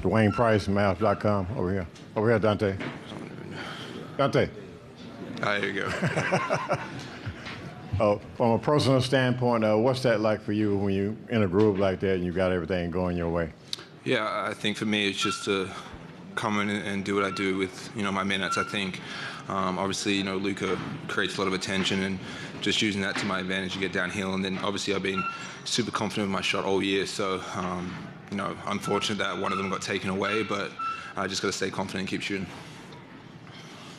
Dwayne Price, Mavs.com. Over here. Over here, Dante. Dante. There you go. From a personal standpoint, what's that like for you when you in a group like that and you got everything going your way? Yeah, I think for me it's just to come in and do what I do with my minutes. I think obviously Luka creates a lot of attention, and just using that to my advantage to get downhill. And then obviously I've been super confident with my shot all year. So unfortunate that one of them got taken away, but I just got to stay confident and keep shooting.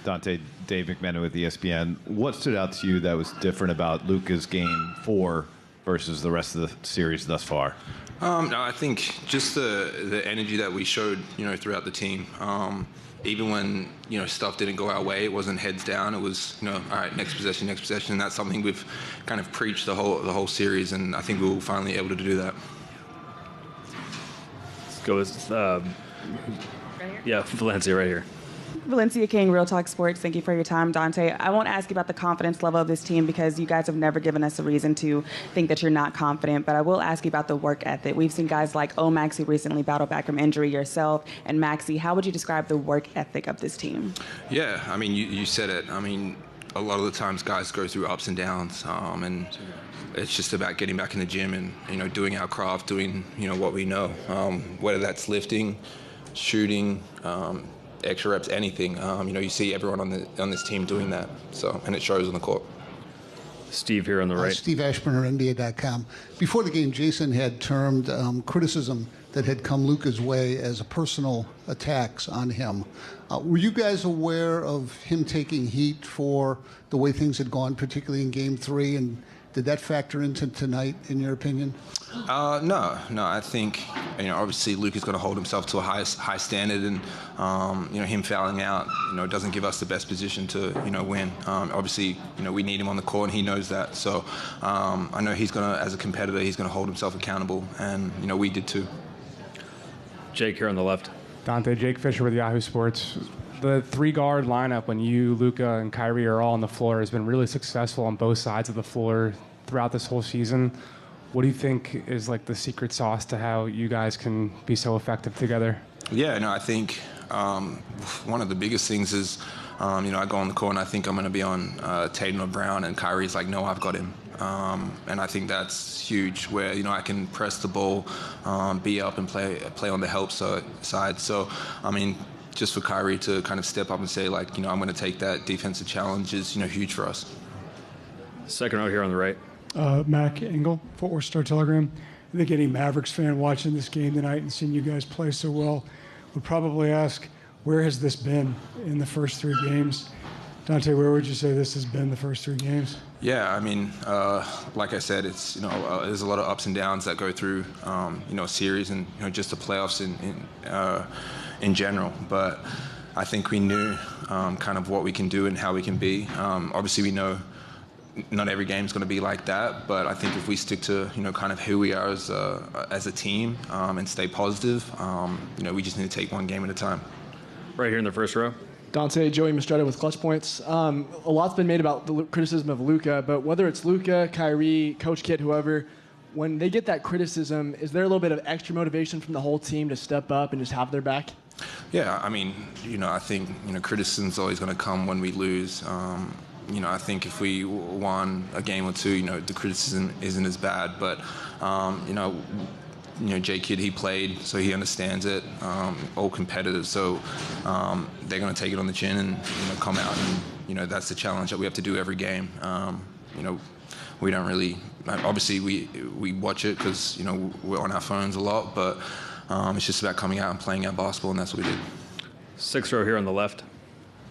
Dante, Dave McMenamin with ESPN. What stood out to you that was different about Luka's game 4 versus the rest of the series thus far? No, I think just the energy that we showed, throughout the team. Even when stuff didn't go our way, it wasn't heads down. It was all right, next possession, and that's something we've kind of preached the whole series, and I think we were finally able to do that. Let's go with Valencia right here. Valencia King, Real Talk Sports. Thank you for your time, Dante. I won't ask you about the confidence level of this team because you guys have never given us a reason to think that you're not confident, but I will ask you about the work ethic. We've seen guys like Max, who recently battled back from injury, yourself, and Maxey. How would you describe the work ethic of this team? Yeah, I mean, you said it. I mean, a lot of the times guys go through ups and downs, and it's just about getting back in the gym and, doing our craft, doing, what we know, whether that's lifting, shooting, extra reps, anything. You see everyone on this team doing that. So, and it shows on the court. Steve here on the right. Steve Ashburner, NBA.com. Before the game, Jason had termed criticism that had come Luka's way as a personal attacks on him. Were you guys aware of him taking heat for the way things had gone, particularly in Game 3, and did that factor into tonight, in your opinion? No. I think, obviously Luka's going to hold himself to a high standard, and him fouling out, doesn't give us the best position to, win. Obviously, we need him on the court, and he knows that. So I know he's going to, as a competitor, he's going to hold himself accountable, and we did too. Jake here on the left. Dante, Jake Fisher with Yahoo Sports. The three-guard lineup, when you, Luka, and Kyrie are all on the floor, has been really successful on both sides of the floor throughout this whole season. What do you think is like the secret sauce to how you guys can be so effective together? Yeah, I think one of the biggest things is, I go on the court and I think I'm going to be on Tatum or Brown, and Kyrie's like, no, I've got him. And I think that's huge, where I can press the ball, be up and play on the help side. So, I mean, just for Kyrie to kind of step up and say, like, I'm going to take that defensive challenge is, huge for us. Second row here on the right. Mac Engel, Fort Worth Star-Telegram. I think any Mavericks fan watching this game tonight and seeing you guys play so well would probably ask, where has this been in the first 3 games? Dante, where would you say this has been the first 3 games? Yeah, I mean, like I said, it's there's a lot of ups and downs that go through a series, and just the playoffs in general. But I think we knew kind of what we can do and how we can be. Obviously, we know not every game is going to be like that, but I think if we stick to kind of who we are as a team and stay positive, we just need to take one game at a time. Right here in the first row. Dante, Joey Mastretta with Clutch Points. A lot's been made about the criticism of Luka, but whether it's Luka, Kyrie, Coach Kidd, whoever, when they get that criticism, is there a little bit of extra motivation from the whole team to step up and just have their back? Yeah, I mean, I think criticism's always going to come when we lose. I think if we won a game or two, the criticism isn't as bad. But, Jay Kidd, he played, so he understands it. All competitive, so they're going to take it on the chin and come out, and that's the challenge that we have to do every game. We don't really, obviously we watch it because we're on our phones a lot, but it's just about coming out and playing our basketball, and that's what we did. Sixth row here on the left.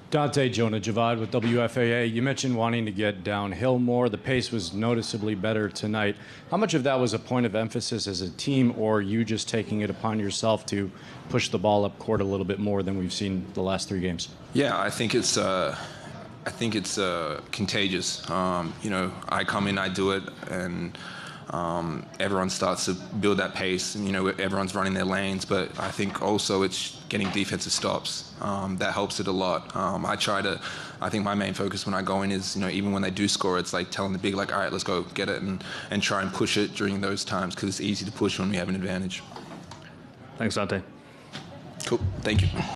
Dante, Jonah Javad with WFAA. You mentioned wanting to get downhill more. The pace was noticeably better tonight. How much of that was a point of emphasis as a team, or you just taking it upon yourself to push the ball up court a little bit more than we've seen the last 3 games? Yeah, I think it's contagious. I come in, I do it, and everyone starts to build that pace, and everyone's running their lanes, but I think also it's getting defensive stops. That helps it a lot. I think my main focus when I go in is, even when they do score, it's like telling the big, like, all right, let's go get it, and try and push it during those times, because it's easy to push when we have an advantage. Thanks, Dante. Cool. Thank you.